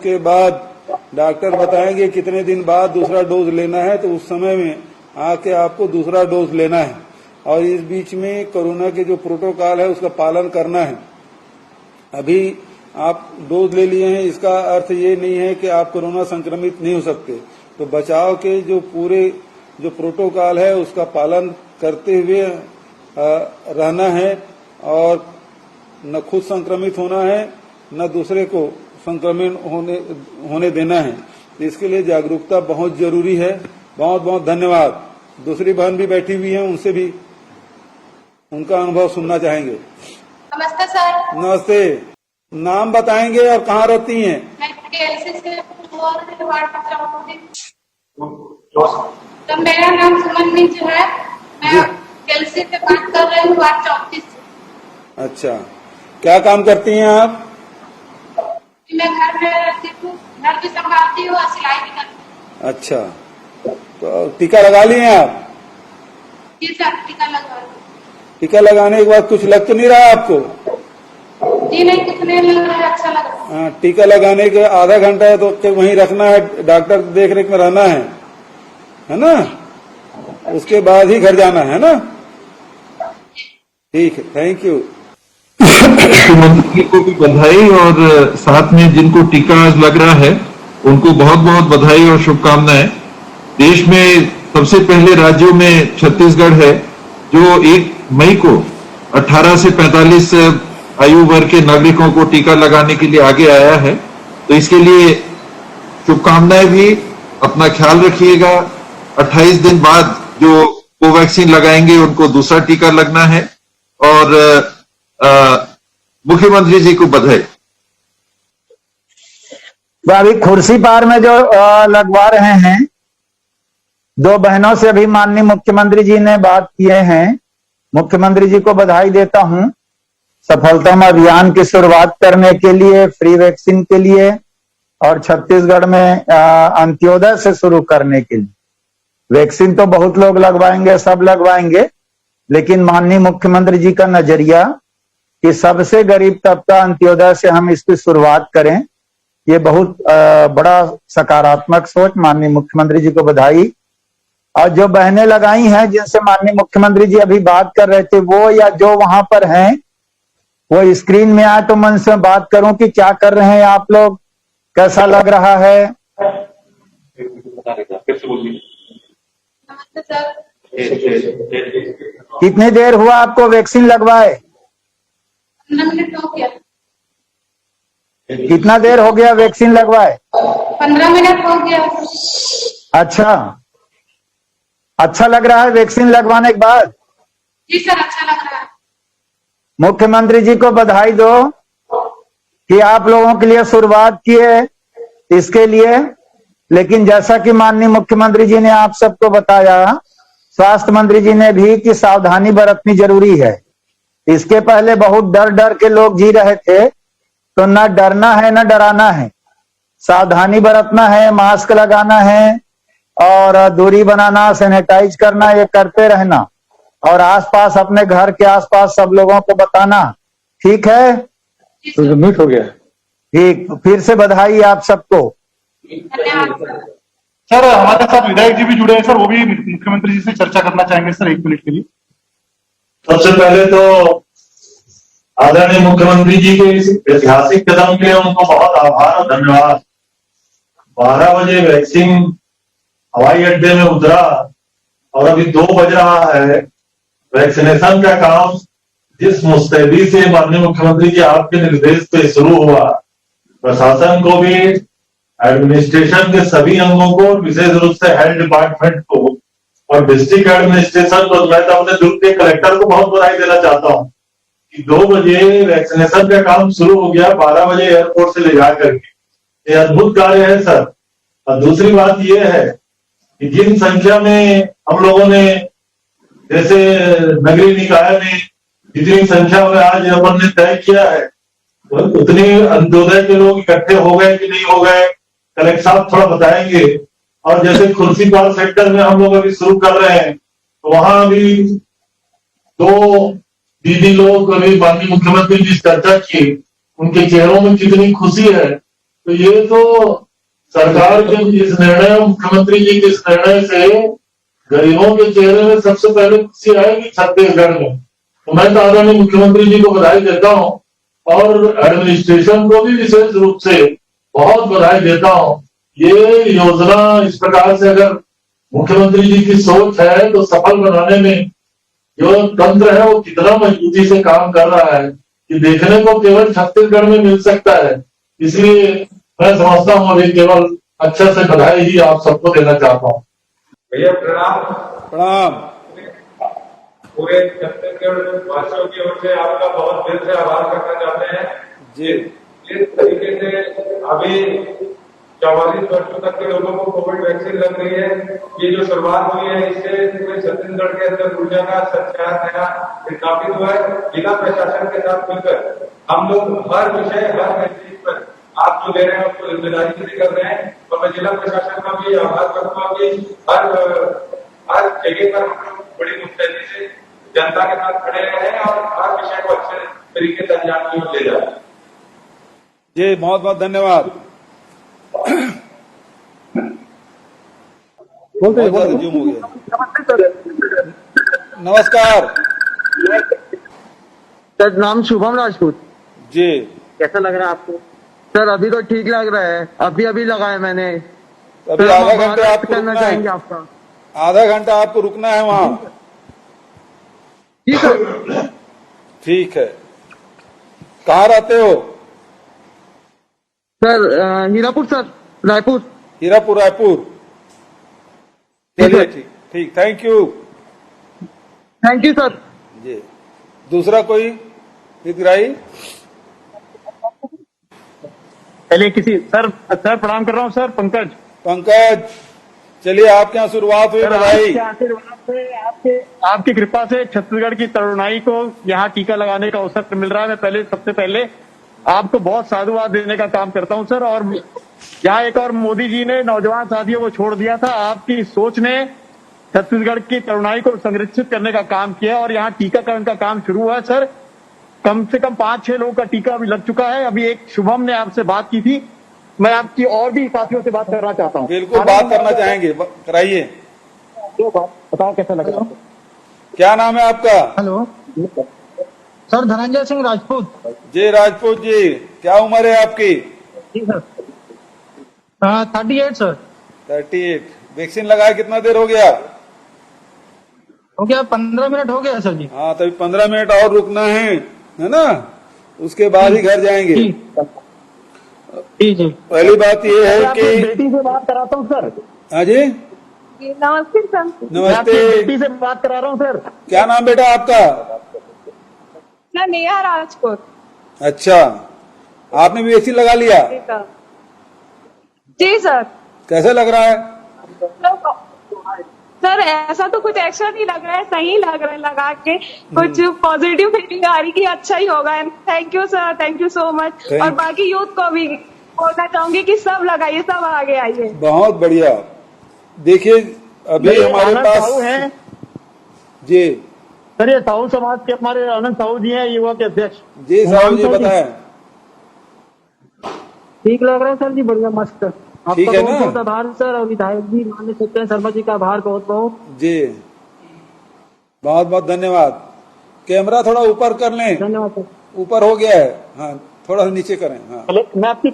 उसके बाद डॉक्टर बताएंगे कितने दिन बाद दूसरा डोज लेना है, तो उस समय में आके आपको दूसरा डोज लेना है। और इस बीच में कोरोना के जो प्रोटोकॉल है उसका पालन करना है। अभी आप डोज ले लिए हैं, इसका अर्थ ये नहीं है कि आप कोरोना संक्रमित नहीं हो सकते। तो बचाव के जो पूरे जो प्रोटोकॉल है उसका पालन करते हुए रहना है और न खुद संक्रमित होना है न दूसरे को संक्रमण होने देना है। तो इसके लिए जागरूकता बहुत जरूरी है। बहुत बहुत धन्यवाद। दूसरी बहन भी बैठी हुई है, उनसे भी उनका अनुभव सुनना चाहेंगे। नमस्ते सर। नमस्ते। नाम बताएंगे और कहाँ रहती हैं? मैं केएलसी से बोल रही हूँ, वार्ड 15। तो मेरा नाम सुमन मिंज है। मैं केएलसी से बात कर रही हूँ, वार्ड 34 से। अच्छा, क्या काम करती हैं आप? मैं घर में रहती हूँ, घर भी संभालती हूँ और सिलाई भी करती हूँ। अच्छा, तो टीका लगा लिए आप? जी सर, टीका लगवा ली। टीका लगाने के बाद कुछ लग तो नहीं रहा आपको? जी नहीं, कुछ नहीं लग रहा है, अच्छा लग रहा है। टीका लगाने के आधा घंटा है तो वहीं रखना है, डॉक्टर देख रेख में रहना है ना? उसके बाद ही घर जाना है ना? ठीक है, थैंक यू। मुख्यमंत्री को भी बधाई और साथ में जिनको टीका आज लग रहा है उनको बहुत बहुत बधाई और शुभकामनाएं। देश में सबसे पहले राज्यों में छत्तीसगढ़ है जो 1 मई को 18 से 45 आयु वर्ग के नागरिकों को टीका लगाने के लिए आगे आया है। तो इसके लिए शुभकामनाएं भी। अपना ख्याल रखिएगा। 28 दिन बाद जो कोवैक्सीन लगाएंगे उनको दूसरा टीका लगना है। और मुख्यमंत्री जी को बधाई। तो अभी खुर्सी पार में जो लगवा रहे हैं, 2 बहनों से अभी माननीय मुख्यमंत्री जी ने बात किए हैं। मुख्यमंत्री जी को बधाई देता हूं सफलतम अभियान की शुरुआत करने के लिए, फ्री वैक्सीन के लिए और छत्तीसगढ़ में अंत्योदय से शुरू करने के लिए। वैक्सीन तो बहुत लोग लगवाएंगे, सब लगवाएंगे, लेकिन माननीय मुख्यमंत्री जी का नजरिया कि सबसे गरीब तबका अंत्योदय से हम इसकी शुरुआत करें, ये बहुत बड़ा सकारात्मक सोच। माननीय मुख्यमंत्री जी को बधाई। और जो बहनें लगाई हैं जिनसे माननीय मुख्यमंत्री जी अभी बात कर रहे थे, वो या जो वहां पर हैं वो स्क्रीन में आए तो मैं उनसे बात करूं कि क्या कर रहे हैं आप लोग, कैसा लग रहा है? नमस्ते सर। कितनी देर हुआ आपको वैक्सीन लगवाए? 15 मिनट हो गया। कितना देर हो गया वैक्सीन लगवाए? 15 मिनट हो गया। अच्छा लग रहा है वैक्सीन लगवाने के बाद? जी सर, अच्छा लग रहा है। मुख्यमंत्री जी को बधाई दो कि आप लोगों के लिए शुरुआत किए इसके लिए। लेकिन जैसा कि माननीय मुख्यमंत्री जी ने आप सबको बताया, स्वास्थ्य मंत्री जी ने भी, कि सावधानी बरतनी जरूरी है। इसके पहले बहुत डर डर के लोग जी रहे थे, तो न डरना है न डराना है, सावधानी बरतना है, मास्क लगाना है और दूरी बनाना, सैनिटाइज करना, ये करते रहना और आसपास अपने घर के आसपास सब लोगों को बताना। ठीक है? तो म्यूट हो गया। ठीक, फिर से बधाई आप सबको। धन्यवाद सर। हमारे साथ विधायक जी भी जुड़े हैं सर, वो भी मुख्यमंत्री जी से चर्चा करना चाहेंगे सर, 1 मिनट के लिए। सबसे पहले तो आदरणीय मुख्यमंत्री जी के इस ऐतिहासिक कदम के लिए उनको बहुत आभार और धन्यवाद। 12 बजे वैक्सीन हवाई अड्डे में उतरा और अभी 2 बज रहा है। वैक्सीनेशन का काम जिस मुस्तैदी से माननीय मुख्यमंत्री जी आपके निर्देश पे शुरू हुआ, प्रशासन को भी, एडमिनिस्ट्रेशन के सभी अंगों को, विशेष रूप से हेल्थ डिपार्टमेंट को और डिस्ट्रिक्ट एडमिनिस्ट्रेशन को, मैं तो अपने दुर्ग के कलेक्टर को बहुत बधाई देना चाहता हूँ कि 2 बजे वैक्सीनेशन का काम शुरू हो गया, 12 बजे एयरपोर्ट से ले जा करके। ये अद्भुत कार्य है सर। और दूसरी बात यह है कि जिन संख्या में हम लोगों ने, जैसे नगरीय निकाय में जितनी संख्या में आज अपन ने तय किया है, उतनी अंत्योदय के लोग इकट्ठे हो गए कि नहीं हो गए, कलेक्टर साहब थोड़ा बताएंगे। और जैसे खुर्सीपाल सेक्टर में हम लोग अभी शुरू कर रहे हैं, तो वहां भी 2 दीदी लोग अभी माननीय मुख्यमंत्री जी चर्चा की, उनके चेहरों में कितनी खुशी है तो ये तो सरकार के इस निर्णय, मुख्यमंत्री जी के इस निर्णय से गरीबों के चेहरे में सबसे पहले खुशी आएगी छत्तीसगढ़ में। तो मैं तो आदरणीय मुख्यमंत्री जी को बधाई देता हूं और एडमिनिस्ट्रेशन को भी विशेष रूप से बहुत बधाई देता हूं। ये योजना इस प्रकार से अगर मुख्यमंत्री जी की सोच है तो सफल बनाने में जो तंत्र है वो कितना मजबूती से काम कर रहा है कि देखने को केवल छत्तीसगढ़ में मिल सकता है। इसलिए मैं समझता हूं अभी केवल अच्छा से बधाई ही आप सबको देना चाहता हूं। भैया प्रणाम। प्रणाम। पूरे छत्तीसगढ़ वासियों की ओर से आपका बहुत दिल से आभार करना चाहते हैं जी। जिस तरीके से अभी 44 वर्षों तक के लोगों को कोविड वैक्सीन लग रही है, ये जो शुरुआत हुई है इससे पूरे छत्तीसगढ़ के अंदर ऊर्जा का सच्चा नया स्थापित हुआ है। जिला प्रशासन के साथ मिलकर हम लोग हर विषय हर चीज पर आप जो ले रहे हैं उसको जिम्मेदारी से कर रहे हैं और मैं जिला प्रशासन का भी आभार करूंगा कि हर जगह पर हम लोग बड़ी मुस्तैदी से जनता के साथ खड़े रहे हैं और हर विषय को अच्छे तरीके से अंजाम की ओर ले जा रहे हैं। जी बहुत बहुत धन्यवाद। बहुत ज्यादा जूम हो गया। नमस्कार सर, नाम शुभम राजपूत। जी। कैसा लग रहा है आपको? सर अभी तो ठीक लग रहा है, अभी लगाया मैंने। अभी सर, आधा हम घंटे आभार आपको करना रुकना चाहेंगे है। आपका। आधा घंटा आपको रुकना है वहाँ। जी सर। ठीक है। कहाँ रहते हो? Sir Hirapur sir, Raipur. हीरापुर रायपुर। चलिए ठीक ठीक, thank you. Thank you sir. जी। दूसरा कोई हितग्राही? पहले किसी सर प्रणाम कर रहा हूँ सर, पंकज। पंकज, चलिए आपके यहाँ शुरुआत हुई, सर, बधाई। आपके आशीर्वाद से, आपकी कृपा से छत्तीसगढ़ की तरुणाई को यहाँ टीका लगाने का अवसर मिल रहा है। मैं सबसे पहले आपको बहुत साधुवाद देने का काम करता हूँ सर। और यहाँ एक और मोदी जी ने नौजवान साथियों को छोड़ दिया था, आपकी सोच ने छत्तीसगढ़ की तरुणाई को संरक्षित करने का काम किया और यहाँ टीकाकरण का काम शुरू हुआ है सर। कम से कम 5-6 लोगों का टीका अभी लग चुका है। अभी एक शुभम ने आपसे बात की थी, मैं आपकी और भी साथियों से बात करना चाहता हूँ। बिल्कुल बात करना चाहेंगे, कराइए। जो बात बताओ कैसा लगा आपको? क्या नाम है आपका? Hello sir, Dhananjay Singh Rajput. जी राजपूत जी, क्या उम्र है आपकी? जी सर। 38 सर। 38। वैक्सीन लगाए कितना देर हो गया? हो गया 15 मिनट हो गया सर जी। हाँ, तभी 15 मिनट और रुकना है ना? उसके बाद ही घर जाएंगे। जी जी। पहली बात ये है कि बेटी से बात कराता हूँ सर। हाँ जी, नमस्ते सर। नमस्ते। बेटी से बात करा रहा हूँ सर। क्या नाम बेटा आपका? मैं नेहा राजपूत। अच्छा, आपने भी वैक्सीन लगा लिया? जी सर। कैसा लग रहा है? सर ऐसा तो कुछ एक्स्ट्रा नहीं लग रहा है, सही लग रहा है लगा के। कुछ पॉजिटिव फीलिंग आ रही कि अच्छा ही होगा। Thank you sir, thank you so much. और बाकी यूथ को भी बोलना चाहूंगी कि सब लगाइए, सब आगे आइए। बहुत बढ़िया। देखिए अभी हमारे पास है जी। सर, ये साहू समाज के हमारे आनंद साहू जी हैं, युवा के अध्यक्ष। जी साहब जी बताएं। ठीक लग रहा है सर जी, बढ़िया मस्त। ठीक आपका है ना? बहुत आभार सर। और विधायक जी माननीय सत्येंद्र शर्मा जी का आभार बहुत बहुत। जी बहुत बहुत धन्यवाद। कैमरा थोड़ा ऊपर कर लें। धन्यवाद सर। ऊपर हो गया है, हाँ थोड़ा सा नीचे करें। हाँ मैं आपकी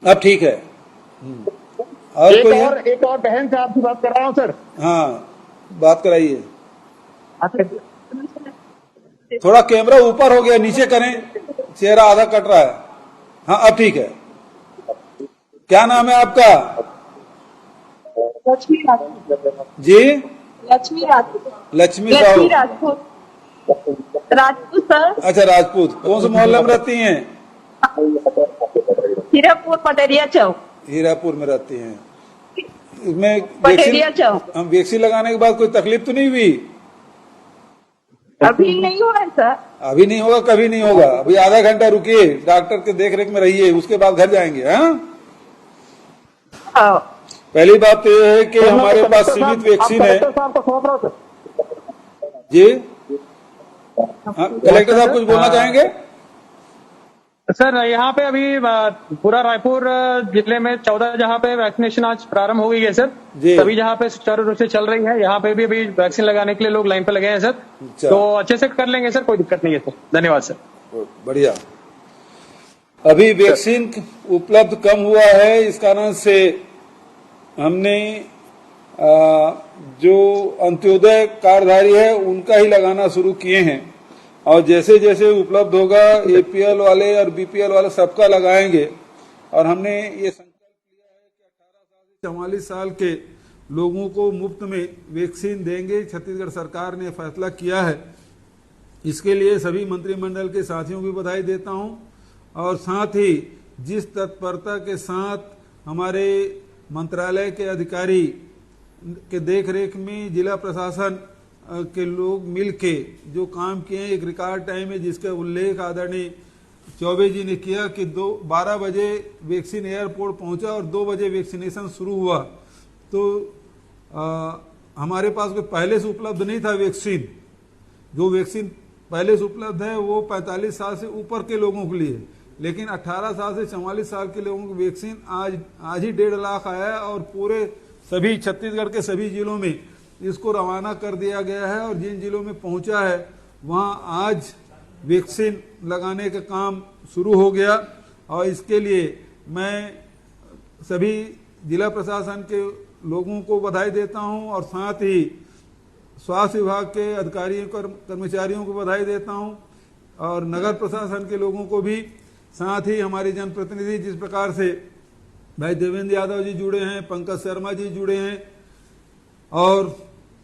अब ठीक है। और एक कोई और एक और बहन से आपकी बात कर रहा हूँ सर। हाँ बात कराइए। थोड़ा कैमरा ऊपर हो गया, नीचे करें, चेहरा आधा कट रहा है। हाँ अब ठीक है। क्या नाम है आपका? लक्ष्मी राजपूत। जी लक्ष्मी राजपूत। लक्ष्मी साहू। लक्ष्मी राजपूत। राजपूत सर। अच्छा राजपूत, कौन से मोहल्ले में रहती हैं? हीरापुर पटेरिया चौक। हीरापुर में रहती हैं। इसमें पटेरिया चौक। हम वैक्सीन लगाने के बाद कोई तकलीफ तो नहीं हुई? अभी नहीं हुआ है सर। अभी नहीं होगा, कभी नहीं होगा। अभी आधा घंटा रुकिए, डॉक्टर के देख रेख में रहिए, उसके बाद घर जाएंगे। हाँ हाँ। पहली बात तो यह है कि हमारे पास सीमित वैक्सीन है। जी हाँ, कलेक्टर साहब कुछ बोलना चाहेंगे? सर यहाँ पे अभी पूरा रायपुर जिले में 14 जहाँ पे वैक्सीनेशन आज प्रारंभ हो गई है सर। जी। सभी जहाँ पे सुचारू रूप से चल रही है, यहाँ पे भी अभी वैक्सीन लगाने के लिए लोग लाइन पे लगे हैं सर। अच्छा। तो अच्छे से कर लेंगे सर, कोई दिक्कत नहीं है सर। धन्यवाद सर। बढ़िया। अभी वैक्सीन उपलब्ध कम हुआ है, इस कारण से हमने जो अंत्योदय कार्डधारी है उनका ही लगाना शुरू किए हैं, और जैसे जैसे उपलब्ध होगा एपीएल वाले और बीपीएल वाले सबका लगाएंगे। और हमने ये संकल्प लिया है कि 18 साल से 44 साल के लोगों को मुफ्त में वैक्सीन देंगे। छत्तीसगढ़ सरकार ने फैसला किया है। इसके लिए सभी मंत्रिमंडल के साथियों को बधाई देता हूं, और साथ ही जिस तत्परता के साथ हमारे मंत्रालय के अधिकारी के देखरेख में जिला प्रशासन के लोग मिलके जो काम किए हैं, एक रिकॉर्ड टाइम है जिसका उल्लेख आदरणीय चौबे जी ने किया कि 12 बजे वैक्सीन एयरपोर्ट पहुंचा और 2 बजे वैक्सीनेशन शुरू हुआ। तो हमारे पास कोई पहले से उपलब्ध नहीं था वैक्सीन। जो वैक्सीन पहले से उपलब्ध है वो 45 साल से ऊपर के लोगों के लिए, लेकिन 18 साल से 44 साल के लोगों को वैक्सीन आज ही 1.5 लाख आया है, और पूरे सभी छत्तीसगढ़ के सभी जिलों में इसको रवाना कर दिया गया है। और जिन जिलों में पहुंचा है वहां आज वैक्सीन लगाने का काम शुरू हो गया, और इसके लिए मैं सभी जिला प्रशासन के लोगों को बधाई देता हूं, और साथ ही स्वास्थ्य विभाग के अधिकारियों कर्मचारियों को बधाई देता हूं, और नगर प्रशासन के लोगों को भी, साथ ही हमारे जनप्रतिनिधि जिस प्रकार से भाई देवेंद्र यादव जी जुड़े हैं, पंकज शर्मा जी जुड़े हैं, और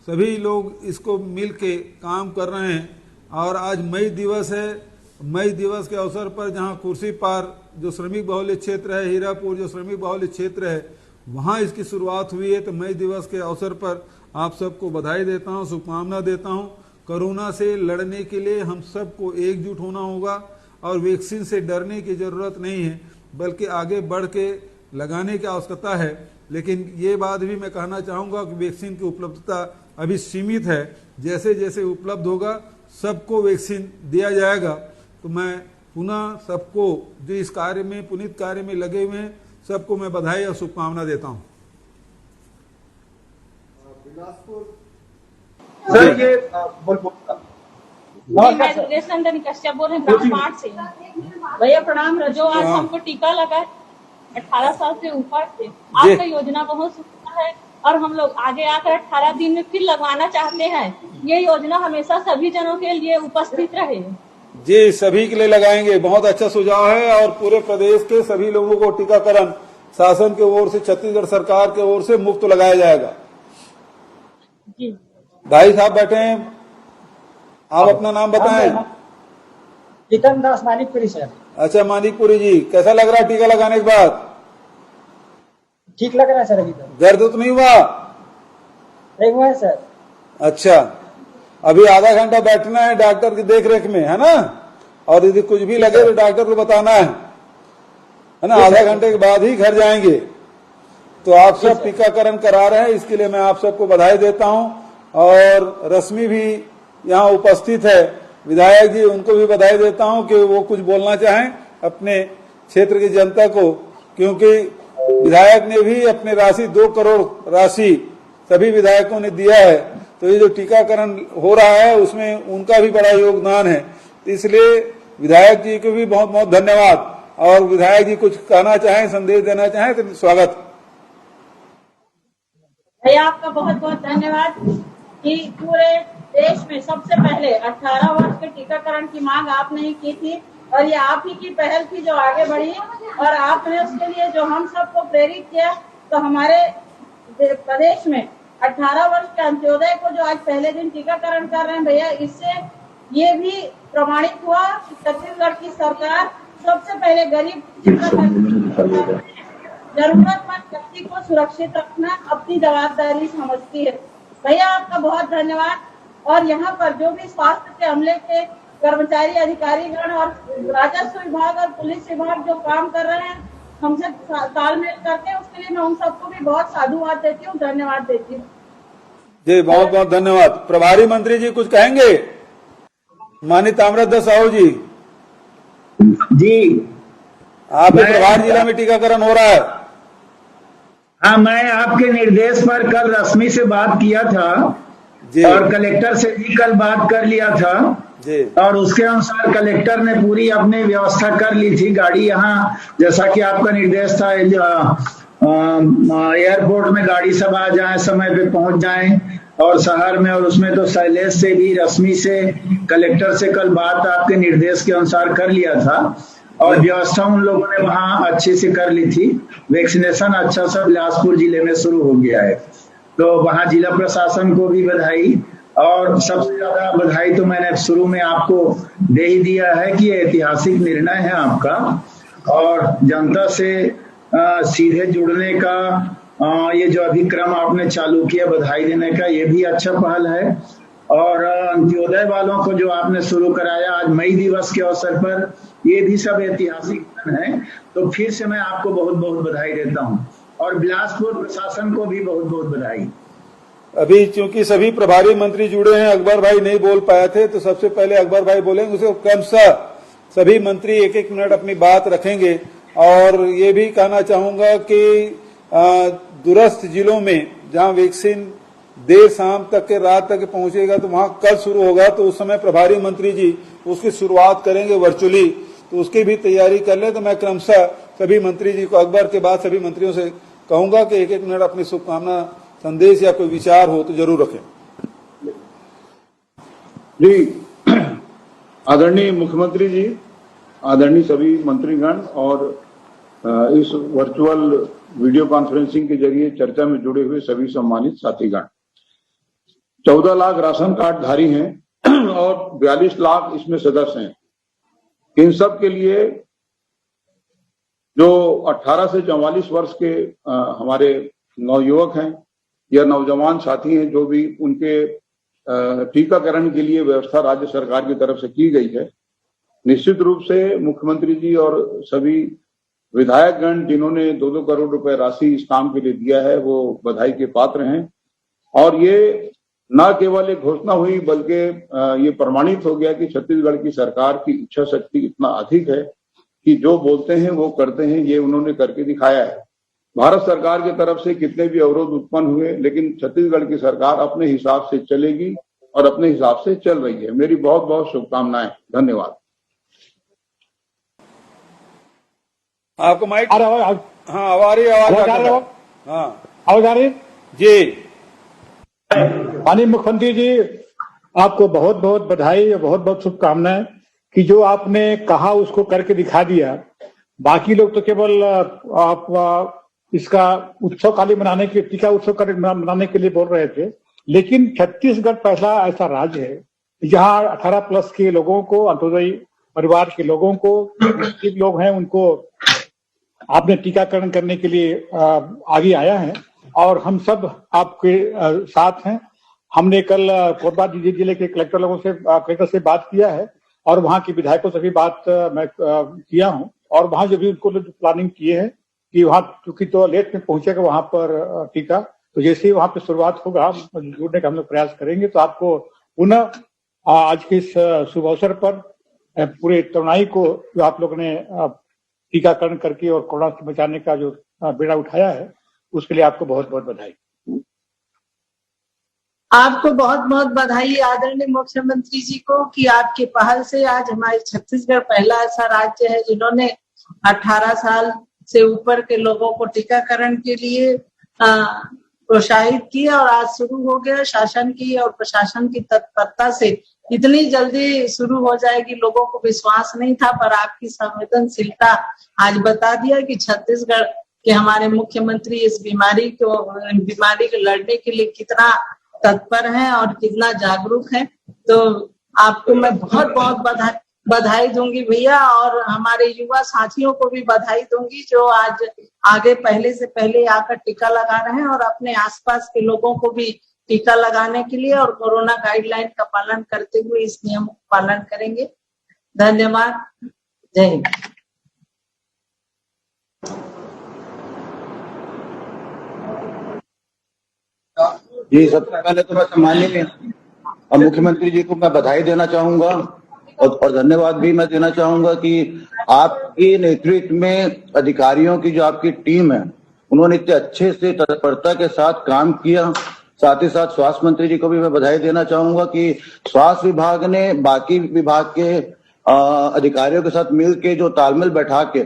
सभी लोग इसको मिल के काम कर रहे हैं। और आज मई दिवस है। मई दिवस के अवसर पर जहां कुर्सी पार जो श्रमिक बहुल्य क्षेत्र है, हीरापुर जो श्रमिक बहुल्य क्षेत्र है, वहां इसकी शुरुआत हुई है। तो मई दिवस के अवसर पर आप सबको बधाई देता हूं, शुभकामना देता हूं। कोरोना से लड़ने के लिए हम सबको एकजुट होना होगा, और वैक्सीन से डरने की जरूरत नहीं है, बल्कि आगे बढ़ के लगाने की आवश्यकता है। लेकिन ये बात भी मैं कहना चाहूंगा कि वैक्सीन की उपलब्धता अभी सीमित है। जैसे जैसे उपलब्ध होगा सबको वैक्सीन दिया जाएगा। तो मैं पुनः सबको जो इस कार्य में पुनीत कार्य में लगे हुए हैं सबको मैं बधाई और शुभकामना देता हूं। सर ये मैं दुर्गेश कश्यप बोल रहे हैं ब्राह्मण से। भैया प्रणाम। रजो आज हमको टीका लगा 18 साल से ऊपर से। आपका योजना बहुत सुंदर है, और हम लोग आगे आकर 18 दिन में फिर लगवाना चाहते हैं। ये योजना हमेशा सभी जनों के लिए उपस्थित रहे। जी, सभी के लिए लगाएंगे। बहुत अच्छा सुझाव है, और पूरे प्रदेश के सभी लोगों को टीकाकरण शासन की ओर से, छत्तीसगढ़ सरकार की ओर से मुफ्त लगाया जाएगा। जी भाई साहब बैठे हैं, आप अपना नाम बताएं। जितन दास मानिकपुरी सर। अच्छा मानिकपुरी जी, कैसा लग रहा है टीका लगाने के बाद? ठीक लग रहा है सर। अभी तो दर्द तो नहीं हुआ? नहीं हुआ है सर। अच्छा, अभी आधा घंटा बैठना है डॉक्टर की देखरेख में, है ना? और यदि कुछ भी लगे तो डॉक्टर को बताना है ना? आधा घंटे के बाद ही घर जाएंगे। तो आप सब टीकाकरण करा रहे हैं, इसके लिए मैं आप सबको बधाई देता हूं। और रश्मि भी यहाँ उपस्थित है, विधायक जी, उनको भी बधाई देता हूं कि वो कुछ बोलना चाहें अपने क्षेत्र की जनता को, क्योंकि विधायक ने भी अपने राशि 2 करोड़ राशि सभी विधायकों ने दिया है। तो ये जो टीकाकरण हो रहा है उसमें उनका भी बड़ा योगदान है। इसलिए विधायक जी को भी बहुत बहुत धन्यवाद। और विधायक जी कुछ कहना चाहें, संदेश देना चाहें तो स्वागत। भैया आपका बहुत बहुत धन्यवाद कि पूरे देश में सबसे पहले 18 वर्ष के टीकाकरण की मांग आपने ही की थी, और ये आप ही की पहल थी जो आगे बढ़ी, और आपने उसके लिए जो हम सबको प्रेरित किया। तो हमारे प्रदेश में 18 वर्ष के अंत्योदय को जो आज पहले दिन टीकाकरण कर रहे हैं भैया, इससे ये भी प्रमाणित हुआ कि छत्तीसगढ़ की सरकार सबसे पहले गरीब जरूरतमंद व्यक्ति को सुरक्षित रखना अपनी जवाबदारी समझती है। भैया आपका बहुत धन्यवाद। और यहाँ पर जो भी स्वास्थ्य के अमले के कर्मचारी, अधिकारीगण और राजस्व विभाग और पुलिस विभाग जो काम कर रहे हैं हमसे तालमेल करके, उसके लिए मैं उन सबको भी बहुत साधुवाद देती हूँ, धन्यवाद देती हूँ। जी बहुत बहुत धन्यवाद। प्रभारी मंत्री जी कुछ कहेंगे? माननीय ताम्रध्वज साहू जी। जी आपके प्रभार जिला में टीकाकरण हो रहा है। हाँ, मैं आपके निर्देश पर कल रश्मि से बात किया था जी और कलेक्टर से भी कल बात कर लिया था जी और उसके अनुसार कलेक्टर ने पूरी अपनी व्यवस्था कर ली थी। गाड़ी यहाँ, जैसा कि आपका निर्देश था, एयरपोर्ट में गाड़ी सब आ जाए, समय पे पहुंच जाएं, और शहर में, और उसमें तो शैलेश से भी, रश्मि से, कलेक्टर से कल बात आपके निर्देश के अनुसार कर लिया था और व्यवस्था उन लोगों ने वहां अच्छे से कर ली थी। वैक्सीनेशन अच्छा सा बिलासपुर जिले में शुरू हो गया है, तो वहां जिला प्रशासन को भी बधाई। और सबसे ज्यादा बधाई तो मैंने शुरू में आपको दे ही दिया है कि ये ऐतिहासिक निर्णय है आपका, और जनता से सीधे जुड़ने का ये जो अभिक्रम आपने चालू किया, बधाई देने का, ये भी अच्छा पहल है। और अंत्योदय वालों को जो आपने शुरू कराया आज मई दिवस के अवसर पर, ये भी सब ऐतिहासिक क्षण है। तो फिर से मैं आपको बहुत बहुत बधाई देता हूँ और बिलासपुर प्रशासन को भी बहुत बहुत बधाई। अभी चूंकि सभी प्रभारी मंत्री जुड़े हैं, अकबर भाई नहीं बोल पाए थे, तो सबसे पहले अकबर भाई बोलेंगे, उसे क्रमशः सभी मंत्री एक एक मिनट अपनी बात रखेंगे। और ये भी कहना चाहूंगा कि दूरस्थ जिलों में जहां वैक्सीन देर शाम तक के रात तक पहुंचेगा, तो वहां कल शुरू होगा, तो उस समय प्रभारी मंत्री जी उसकी शुरुआत करेंगे वर्चुअली, तो उसकी भी तैयारी कर ले। तो मैं क्रमशः सभी मंत्री जी को, अकबर के बाद सभी मंत्रियों से कहूंगा कि एक एक मिनट अपनी शुभकामना संदेश या कोई विचार हो तो जरूर रखें। जी, आदरणीय मुख्यमंत्री जी, आदरणीय सभी मंत्रीगण और इस वर्चुअल वीडियो कॉन्फ्रेंसिंग के जरिए चर्चा में जुड़े हुए सभी सम्मानित साथीगण, 14 लाख राशन कार्ड धारी हैं और 42 लाख इसमें सदस्य हैं। इन सब के लिए जो 18 से 44 वर्ष के हमारे नवयुवक हैं या नौजवान साथी हैं, जो भी उनके टीकाकरण के लिए व्यवस्था राज्य सरकार की तरफ से की गई है, निश्चित रूप से मुख्यमंत्री जी और सभी विधायकगण जिन्होंने 2-2 करोड़ रुपए राशि इस काम के लिए दिया है, वो बधाई के पात्र हैं। और ये न केवल एक घोषणा हुई, बल्कि ये प्रमाणित हो गया कि छत्तीसगढ़ की सरकार की इच्छा शक्ति इतना अधिक है कि जो बोलते हैं वो करते हैं। ये उन्होंने करके दिखाया है। भारत सरकार की तरफ से कितने भी अवरोध उत्पन्न हुए, लेकिन छत्तीसगढ़ की सरकार अपने हिसाब से चलेगी और अपने हिसाब से चल रही है। मेरी बहुत बहुत शुभकामनाएं। धन्यवाद। आपको माइक, हाँ, आवाज आ रही जी। माननीय मुख्यमंत्री जी, आपको बहुत बहुत बधाई और बहुत बहुत शुभकामनाएं कि जो आपने कहा उसको करके दिखा दिया। बाकी लोग तो केवल आप इसका उत्सव खाली मनाने के, टीका उत्सव मनाने के लिए बोल रहे थे, लेकिन छत्तीसगढ़ पहला ऐसा राज्य है जहां 18 प्लस के लोगों को, अंत्योदय परिवार के लोगों को, लोग हैं, उनको आपने टीकाकरण करने के लिए आगे आया है और हम सब आपके साथ हैं। हमने कल कोरबा जिले के कलेक्टर से बात किया है और वहां के विधायकों से भी बात मैं किया हूं, और वहां जो भी उनको प्लानिंग किए हैं कि वहां चूंकि तो लेट में पहुंचेगा वहां पर टीका, तो जैसे ही वहां पे शुरुआत होगा जुड़ने का हम लोग प्रयास करेंगे। तो आपको पुनः आज के इस शुभ अवसर पर पूरे तरुणाई को जो आप लोगों ने टीकाकरण करके और कोरोना से बचाने का जो बेड़ा उठाया है, उसके लिए आपको बहुत बहुत बधाई। आपको बहुत बहुत बधाई आदरणीय मुख्यमंत्री जी को कि आपकी पहल से आज हमारे छत्तीसगढ़ पहला ऐसा राज्य है जिन्होंने 18 साल से ऊपर के लोगों को टीकाकरण के लिए प्रोत्साहित किया और आज शुरू हो गया। शासन की और प्रशासन की तत्परता से इतनी जल्दी शुरू हो जाएगी, लोगों को विश्वास नहीं था, पर आपकी संवेदनशीलता आज बता दिया कि छत्तीसगढ़ के हमारे मुख्यमंत्री इस बीमारी को लड़ने के लिए कितना तत्पर हैं और कितना जागरूक हैं। तो आपको मैं बहुत बहुत बधाई दूंगी भैया, और हमारे युवा साथियों को भी बधाई दूंगी जो आज आगे पहले से पहले आकर टीका लगा रहे हैं और अपने आसपास के लोगों को भी टीका लगाने के लिए और कोरोना गाइडलाइन का पालन करते हुए इस नियम का पालन करेंगे। धन्यवाद। जय हिंद। जी, सबसे पहले तो मैं सम्माननीय मुख्यमंत्री जी को मैं बधाई देना चाहूंगा और धन्यवाद भी मैं देना चाहूंगा कि आपके नेतृत्व में अधिकारियों की जो आपकी टीम है, उन्होंने इतने अच्छे से तत्परता के साथ काम किया। साथ ही साथ स्वास्थ्य मंत्री जी को भी मैं बधाई देना चाहूंगा कि स्वास्थ्य विभाग ने बाकी विभाग के अधिकारियों के साथ मिल के जो तालमेल बैठा के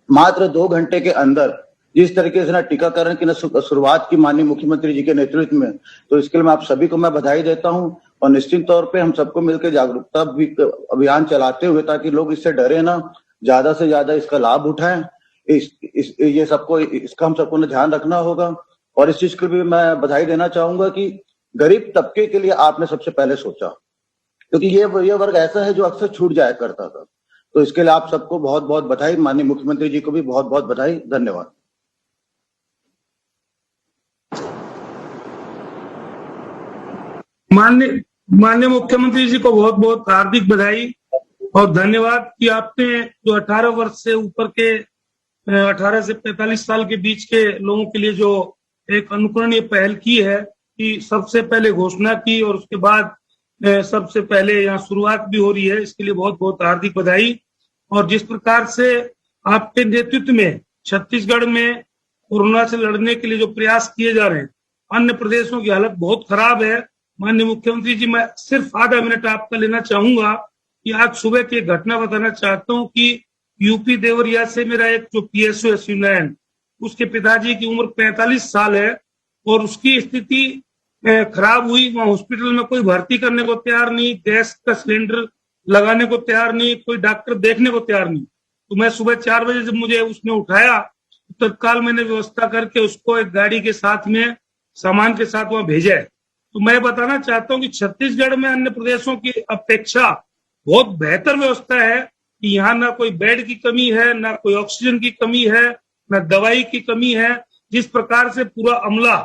मात्र 2 घंटे के अंदर जिस तरीके से ना टीकाकरण की शुरुआत की माननीय मुख्यमंत्री जी के नेतृत्व में, तो इसके लिए मैं आप सभी को मैं बधाई देता हूं। और निश्चित तौर पे हम सबको मिलकर जागरूकता भी अभियान चलाते हुए, ताकि लोग इससे डरे ना, ज्यादा से ज्यादा इसका लाभ उठाएं। इसका हम सबको ध्यान रखना होगा। और इस चीज के लिए भी मैं बधाई देना चाहूंगा कि गरीब तबके के लिए आपने सबसे पहले सोचा, क्योंकि ये वर्ग ऐसा है जो अक्सर छूट जाया करता था। तो इसके लिए आप सबको बहुत बहुत बधाई। माननीय मुख्यमंत्री जी को भी बहुत बहुत बधाई। धन्यवाद। माननीय मुख्यमंत्री जी को बहुत बहुत हार्दिक बधाई और धन्यवाद कि आपने जो 18 वर्ष से ऊपर के 18 से 45 साल के बीच के लोगों के लिए जो एक अनुकरणीय पहल की है, कि सबसे पहले घोषणा की और उसके बाद सबसे पहले यहाँ शुरुआत भी हो रही है। इसके लिए बहुत बहुत हार्दिक बधाई। और जिस प्रकार से आपके नेतृत्व में छत्तीसगढ़ में कोरोना से लड़ने के लिए जो प्रयास किए जा रहे हैं, अन्य प्रदेशों की हालत बहुत खराब है। माननीय मुख्यमंत्री जी, मैं सिर्फ आधा मिनट आपका लेना चाहूंगा कि आज सुबह की एक घटना बताना चाहता हूं कि यूपी देवरिया से मेरा एक जो PSO है शिवनारायण, उसके पिताजी की उम्र 45 साल है और उसकी स्थिति खराब हुई। वहां हॉस्पिटल में कोई भर्ती करने को तैयार नहीं, गैस का सिलेंडर लगाने को तैयार नहीं, कोई डॉक्टर देखने को तैयार नहीं। तो मैं सुबह 4 बजे जब मुझे उसने उठाया, तो तत्काल मैंने व्यवस्था करके उसको एक गाड़ी के साथ में सामान के साथ वहां भेजा है। तो मैं बताना चाहता हूं कि छत्तीसगढ़ में अन्य प्रदेशों की अपेक्षा बहुत बेहतर व्यवस्था है कि यहाँ ना कोई बेड की कमी है, ना कोई ऑक्सीजन की कमी है, ना दवाई की कमी है। जिस प्रकार से पूरा अमला,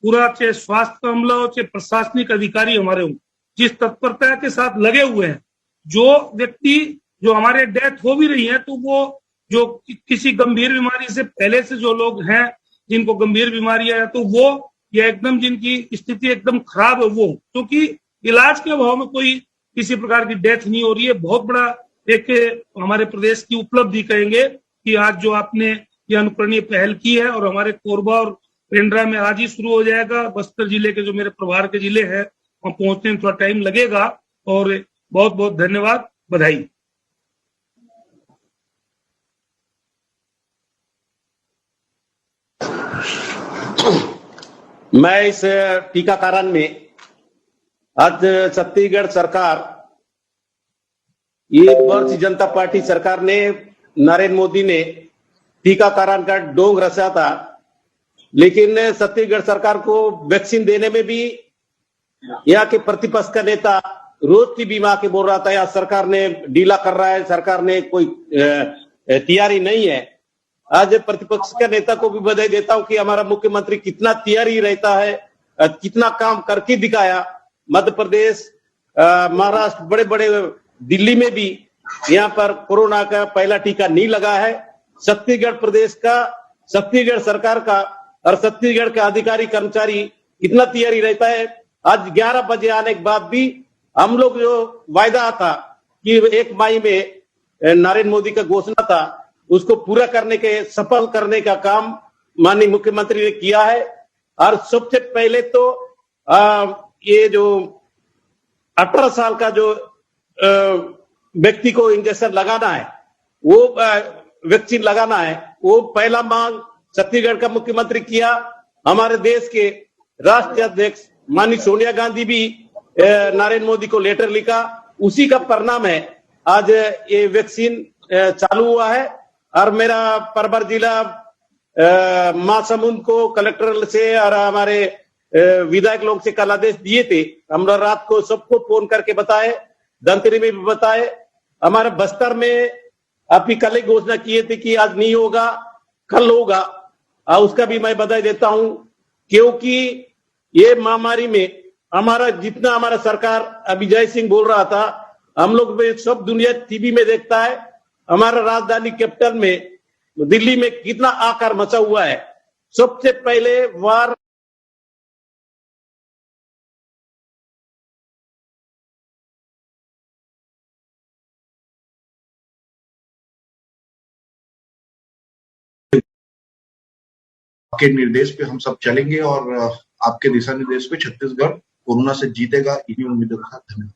पूरा चाहे स्वास्थ्य का अमला हो चाहे प्रशासनिक अधिकारी हमारे हो, जिस तत्परता के साथ लगे हुए हैं। जो व्यक्ति जो हमारे डेथ हो भी रही है, तो वो जो किसी गंभीर बीमारी से पहले से जो लोग हैं जिनको गंभीर बीमारियां है, तो वो या एकदम जिनकी स्थिति एकदम खराब है, वो क्योंकि इलाज के अभाव में कोई किसी प्रकार की डेथ नहीं हो रही है। बहुत बड़ा एक हमारे प्रदेश की उपलब्धि कहेंगे कि आज जो आपने ये अनुकरणीय पहल की है। और हमारे कोरबा और पेंड्रा में आज ही शुरू हो जाएगा। बस्तर जिले के जो मेरे प्रभार के जिले हैं, वहां पहुंचने में थोड़ा टाइम लगेगा। और बहुत बहुत धन्यवाद, बधाई। मैं इस टीकाकरण में आज छत्तीसगढ़ सरकार, ये भारतीय जनता पार्टी सरकार ने, नरेंद्र मोदी ने टीकाकरण का डोंग रचा था, लेकिन छत्तीसगढ़ सरकार को वैक्सीन देने में भी यहाँ के प्रतिपक्ष का नेता रोज टीवी में आके बोल रहा था यार सरकार ने ढीला कर रहा है, सरकार ने कोई तैयारी नहीं है। आज प्रतिपक्ष के नेता को भी बधाई देता हूं कि हमारा मुख्यमंत्री कितना तैयारी रहता है, कितना काम करके दिखाया। मध्य प्रदेश, महाराष्ट्र, बड़े बड़े दिल्ली में भी यहाँ पर कोरोना का पहला टीका नहीं लगा है। छत्तीसगढ़ प्रदेश का, छत्तीसगढ़ सरकार का और छत्तीसगढ़ का अधिकारी कर्मचारी कितना तैयारी रहता है। आज 11 बजे आने के बाद भी हम लोग जो वायदा था कि 1 मई में नरेंद्र मोदी का घोषणा था, उसको पूरा करने के, सफल करने का काम माननीय मुख्यमंत्री ने किया है। और सबसे पहले तो ये जो 18 साल का जो व्यक्ति को इंजेक्शन लगाना है, वो वैक्सीन लगाना है, वो पहला मांग छत्तीसगढ़ का मुख्यमंत्री किया। हमारे देश के राष्ट्रीय अध्यक्ष माननीय सोनिया गांधी भी नरेंद्र मोदी को लेटर लिखा, उसी का परिणाम है आज ये वैक्सीन चालू हुआ है। और मेरा परभर जिला महासमुंद को कलेक्टर से और हमारे विधायक लोग से कल आदेश दिए थे। हम रात को सबको फोन करके बताए, धनतेरस में भी बताए। हमारे बस्तर में अभी कल ही घोषणा किए थे कि आज नहीं होगा, कल होगा। उसका भी मैं बधाई देता हूं, क्योंकि ये महामारी में हमारा जितना हमारा सरकार, अभी जय सिंह बोल रहा था, हम लोग सब दुनिया टीवी में देखता है। हमारा राजधानी कैपिटल में दिल्ली में कितना आकार मचा हुआ है। सबसे पहले वार आपके निर्देश पे हम सब चलेंगे और आपके दिशा निर्देश पे छत्तीसगढ़ कोरोना से जीतेगा, इन्हीं उम्मीदों के साथ। धन्यवाद।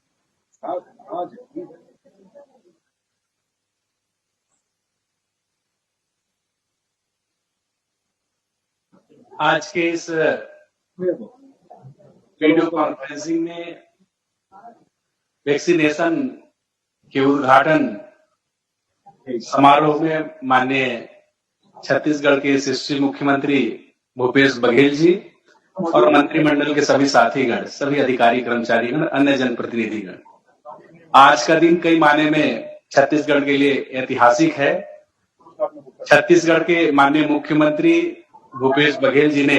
आज के इस वीडियो कॉन्फ्रेंसिंग में वैक्सीनेशन के उद्घाटन समारोह में माननीय छत्तीसगढ़ के यशस्वी मुख्यमंत्री भूपेश बघेल जी और मंत्रिमंडल के सभी साथीगण, सभी अधिकारी कर्मचारीगण, अन्य जनप्रतिनिधिगण, आज का दिन कई मायने में छत्तीसगढ़ के लिए ऐतिहासिक है। छत्तीसगढ़ के माननीय मुख्यमंत्री भूपेश बघेल जी ने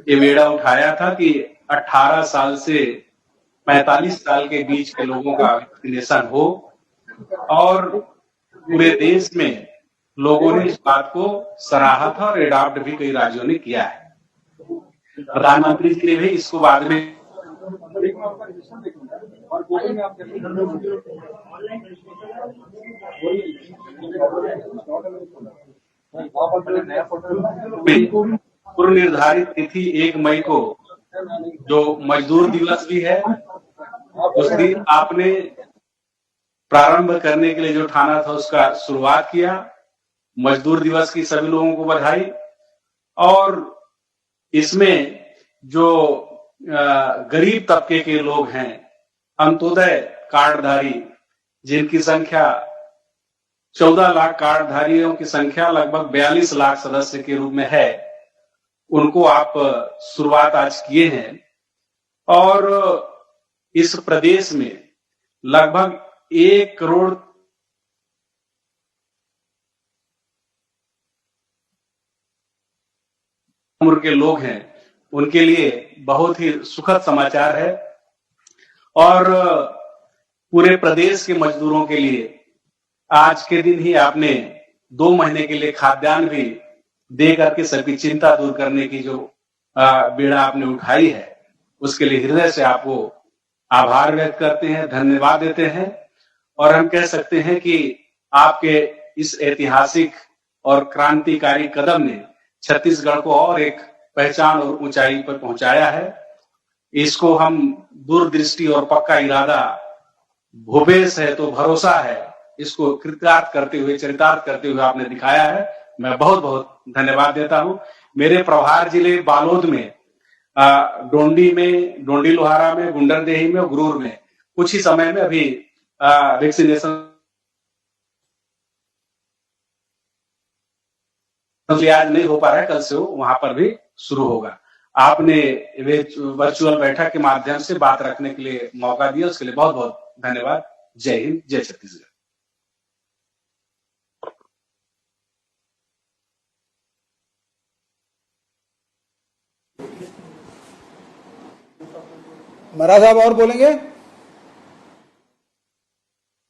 ये बेड़ा उठाया था कि 18 साल से 45 साल के बीच के लोगों का वैक्सीनेशन हो और पूरे देश में लोगों ने इस बात को सराहा था और एडॉप्ट भी कई राज्यों ने किया है। प्रधानमंत्री जी ने भी इसको बाद में पूर्व निर्धारित तिथि 1 मई को जो मजदूर दिवस भी है, उस दिन आपने प्रारंभ करने के लिए जो ठाना था उसका शुरुआत किया। मजदूर दिवस की सभी लोगों को बधाई। और इसमें जो गरीब तबके के लोग हैं, अंत्योदय कार्डधारी, जिनकी संख्या 14 लाख कार्डधारियों की संख्या लगभग 42 लाख सदस्य के रूप में है, उनको आप शुरुआत आज किए हैं। और इस प्रदेश में लगभग 1 करोड़ उम्र के लोग हैं, उनके लिए बहुत ही सुखद समाचार है। और पूरे प्रदेश के मजदूरों के लिए आज के दिन ही आपने 2 महीने के लिए खाद्यान्न भी दे करके सबकी चिंता दूर करने की जो बेड़ा आपने उठाई है, उसके लिए हृदय से आपको आभार व्यक्त करते हैं, धन्यवाद देते हैं। और हम कह सकते हैं कि आपके इस ऐतिहासिक और क्रांतिकारी कदम ने छत्तीसगढ़ को और एक पहचान और ऊंचाई पर पहुंचाया है। इसको हम दूरदृष्टि और पक्का इरादा, भूपेश है तो भरोसा है, इसको कृतार्थ करते हुए, चरितार्थ करते हुए आपने दिखाया है। मैं बहुत बहुत धन्यवाद देता हूं। मेरे प्रभार जिले बालोद में, डोंडी में, डोंडी लोहारा में, गुंडरदेही में और गुरूर में कुछ ही समय में अभी वैक्सीनेशन आज नहीं हो पा रहा है, कल से वहां पर भी शुरू होगा। आपने वर्चुअल बैठक के माध्यम से बात रखने के लिए मौका दिया, उसके लिए बहुत बहुत धन्यवाद। जय हिंद, जय छत्तीसगढ़। महाराज साहब और बोलेंगे?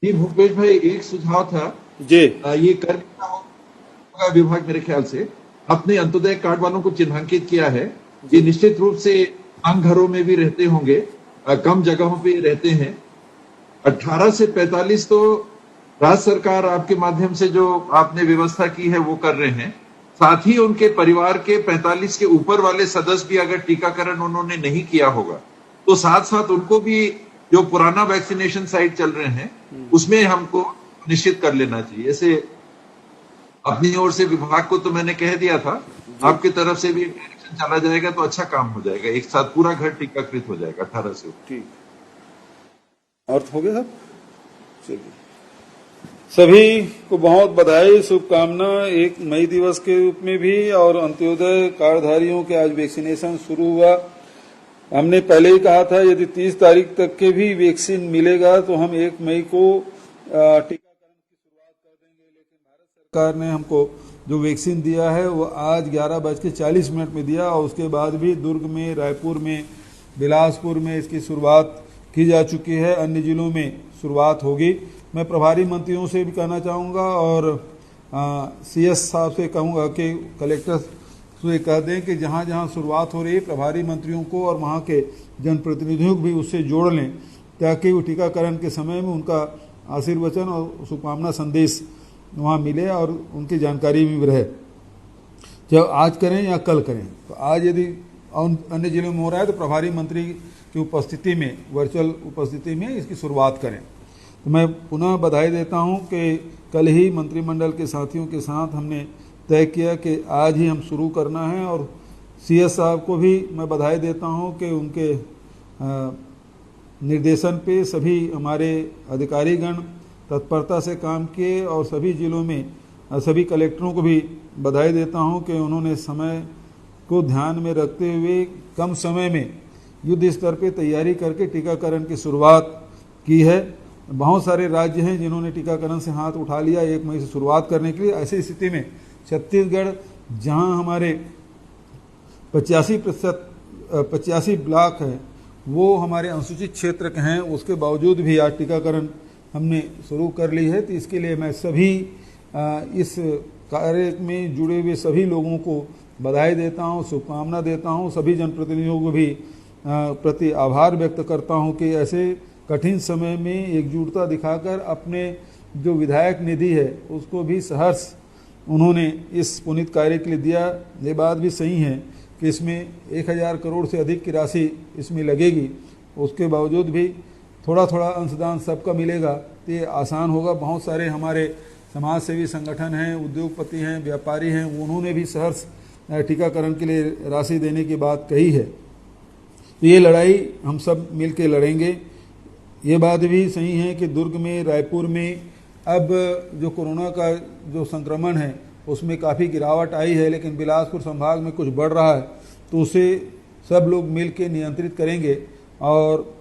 जी भूपेश भाई, एक सुझाव था जी, ये कर विभाग मेरे ख्याल से अपने अंत्योदय कार्ड वालों को चिन्हांकित किया है। ये निश्चित रूप से आम घरों में भी रहते होंगे, कम जगहों पे रहते हैं। 18 से 45 तो राज्य सरकार आपके माध्यम से जो आपने व्यवस्था की है वो कर रहे हैं। साथ ही उनके परिवार के 45 के ऊपर वाले सदस्य भी अगर टीकाकरण उन्होंने नहीं किया होगा तो साथ साथ उनको भी जो पुराना वैक्सीनेशन साइट चल रहे हैं उसमें हमको निश्चित कर लेना चाहिए। ऐसे अपनी ओर से विभाग को तो मैंने कह दिया था, आपकी तरफ से भी डायरेक्शन चला जाएगा तो अच्छा काम हो जाएगा, एक साथ पूरा घर टीकाकृत हो जाएगा 18 से। ठीक, और हो गया सब। चलिए, सभी को बहुत बधाई, शुभकामना 1 मई दिवस के रूप में भी। और अंत्योदय कार्डधारियों के आज वैक्सीनेशन शुरू हुआ। हमने पहले ही कहा था यदि 30 तारीख तक के भी वैक्सीन मिलेगा तो हम 1 मई को टीकाकरण की शुरुआत कर देंगे। लेकिन भारत सरकार ने हमको जो वैक्सीन दिया है वो आज 11:40 में दिया और उसके बाद भी दुर्ग में, रायपुर में, बिलासपुर में इसकी शुरुआत की जा चुकी है। अन्य जिलों में शुरुआत होगी। मैं प्रभारी मंत्रियों से भी कहना चाहूँगा और CS साहब से कहूँगा कि कलेक्टर से कह दें कि जहाँ जहाँ शुरुआत हो रही है प्रभारी मंत्रियों को और वहाँ के जनप्रतिनिधियों को भी उससे जोड़ लें, ताकि वो टीकाकरण के समय में उनका आशीर्वचन और शुभकामना संदेश वहाँ मिले और उनकी जानकारी भी रहे। चाहे आज करें या कल करें। तो आज यदि अन्य जिलों में हो रहा है तो प्रभारी मंत्री की उपस्थिति में, वर्चुअल उपस्थिति में इसकी शुरुआत करें। तो मैं पुनः बधाई देता हूं कि कल ही मंत्रिमंडल के साथियों के साथ हमने तय किया कि आज ही हम शुरू करना है, और सीएस साहब को भी मैं बधाई देता हूं कि उनके निर्देशन पे सभी हमारे अधिकारीगण तत्परता से काम किए, और सभी जिलों में सभी कलेक्टरों को भी बधाई देता हूं कि उन्होंने समय को ध्यान में रखते हुए कम समय में युद्ध स्तर पे तैयारी करके टीकाकरण की शुरुआत की है। बहुत सारे राज्य हैं जिन्होंने टीकाकरण से हाथ उठा लिया 1 मई से शुरुआत करने के लिए। ऐसी स्थिति में छत्तीसगढ़, जहां हमारे 85 ब्लॉक हैं वो हमारे अनुसूचित क्षेत्र के हैं, उसके बावजूद भी आज टीकाकरण हमने शुरू कर ली है। तो इसके लिए मैं सभी इस कार्य में जुड़े हुए सभी लोगों को बधाई देता हूं, शुभकामना देता हूं। सभी जनप्रतिनिधियों को भी प्रति आभार व्यक्त करता हूं कि ऐसे कठिन समय में एकजुटता दिखाकर अपने जो विधायक निधि है उसको भी सहर्ष उन्होंने इस पुनीत कार्य के लिए दिया। ये बात भी सही है कि इसमें 1000 करोड़ से अधिक की राशि इसमें लगेगी, उसके बावजूद भी थोड़ा थोड़ा अंशदान सबका मिलेगा तो ये आसान होगा। बहुत सारे हमारे समाज सेवी संगठन हैं, उद्योगपति हैं, व्यापारी हैं, उन्होंने भी सहर्ष टीकाकरण के लिए राशि देने की बात कही है। तो ये लड़ाई हम सब मिल के लड़ेंगे। ये बात भी सही है कि दुर्ग में, रायपुर में अब जो कोरोना का जो संक्रमण है उसमें काफ़ी गिरावट आई है, लेकिन बिलासपुर संभाग में कुछ बढ़ रहा है, तो उसे सब लोग मिल के नियंत्रित करेंगे और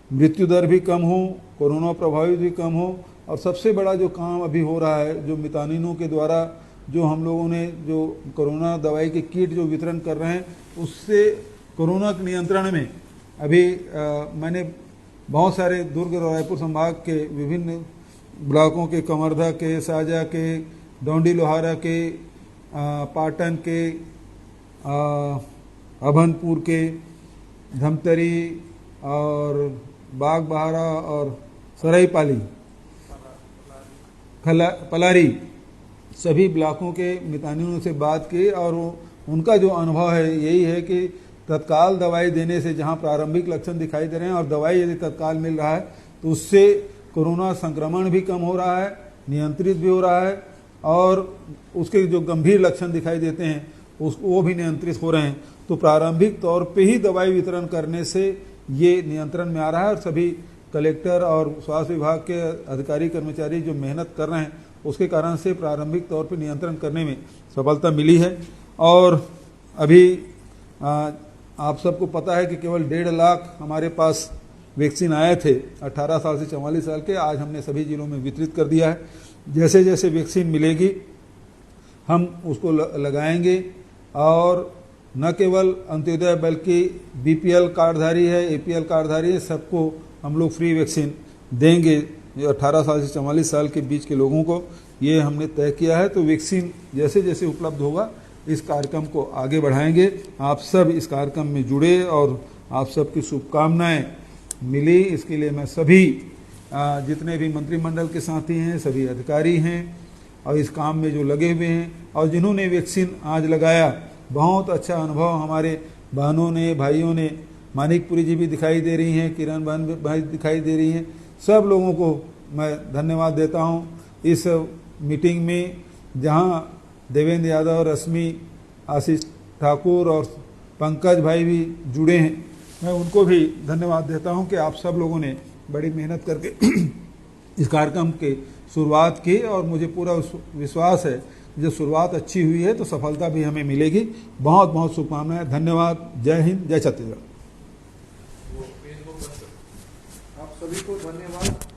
मृत्यु दर भी कम हो, कोरोना प्रभावित भी कम हो। और सबसे बड़ा जो काम अभी हो रहा है, जो मितानिनों के द्वारा जो हम लोगों ने जो कोरोना दवाई की किट जो वितरण कर रहे हैं, उससे कोरोना के नियंत्रण में अभी मैंने बहुत सारे दुर्ग और रायपुर संभाग के विभिन्न ब्लॉकों के, कमरधा के, साजा के, डोंडी लोहारा के, पाटन के, अभनपुर के, धमतरी और बागबहारा और सराईपाली, पलारी, सभी ब्लॉकों के मितानियों से बात की और उनका जो अनुभव है यही है कि तत्काल दवाई देने से जहां प्रारंभिक लक्षण दिखाई दे रहे हैं और दवाई यदि तत्काल मिल रहा है तो उससे कोरोना संक्रमण भी कम हो रहा है, नियंत्रित भी हो रहा है, और उसके जो गंभीर लक्षण दिखाई देते हैं वो भी नियंत्रित हो रहे हैं। तो प्रारंभिक तौर पे ही दवाई वितरण करने से ये नियंत्रण में आ रहा है और सभी कलेक्टर और स्वास्थ्य विभाग के अधिकारी कर्मचारी जो मेहनत कर रहे हैं उसके कारण से प्रारंभिक तौर पे नियंत्रण करने में सफलता मिली है। और अभी आप सबको पता है कि केवल 1.5 लाख हमारे पास वैक्सीन आए थे 18 साल से 44 साल के, आज हमने सभी जिलों में वितरित कर दिया है। जैसे जैसे वैक्सीन मिलेगी हम उसको लगाएंगे और न केवल अंत्योदय बल्कि बीपीएल कार्डधारी है, एपीएल कार्डधारी है, सबको हम लोग फ्री वैक्सीन देंगे जो 18 साल से 44 साल के बीच के लोगों को, ये हमने तय किया है। तो वैक्सीन जैसे जैसे उपलब्ध होगा इस कार्यक्रम को आगे बढ़ाएंगे। आप सब इस कार्यक्रम में जुड़े और आप सबकी शुभकामनाएं मिली, इसके लिए मैं सभी जितने भी मंत्रिमंडल के साथी हैं, सभी अधिकारी हैं और इस काम में जो लगे हुए हैं और जिन्होंने वैक्सीन आज लगाया, बहुत अच्छा अनुभव हमारे बहनों ने, भाइयों ने, मानिकपुरी जी भी दिखाई दे रही हैं, किरण बहन भाई दिखाई दे रही हैं, सब लोगों को मैं धन्यवाद देता हूं। इस मीटिंग में जहां देवेंद्र यादव, रश्मि, आशीष ठाकुर और पंकज भाई भी जुड़े हैं, मैं उनको भी धन्यवाद देता हूं कि आप सब लोगों ने बड़ी मेहनत करके इस कार्यक्रम की शुरुआत की और मुझे पूरा विश्वास है जब शुरुआत अच्छी हुई है तो सफलता भी हमें मिलेगी। बहुत बहुत शुभकामनाएं, धन्यवाद। जय हिंद, जय छत्तीसगढ़। आप सभी को धन्यवाद।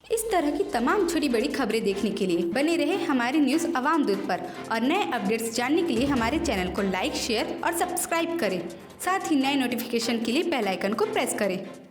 इस तरह की तमाम छोटी बड़ी खबरें देखने के लिए बने रहे हमारे न्यूज़ अवाम दूत पर और नए अपडेट्स जानने के लिए हमारे चैनल को लाइक, शेयर और सब्सक्राइब करें। साथ ही नए नोटिफिकेशन के लिए बेल आइकन को प्रेस करें।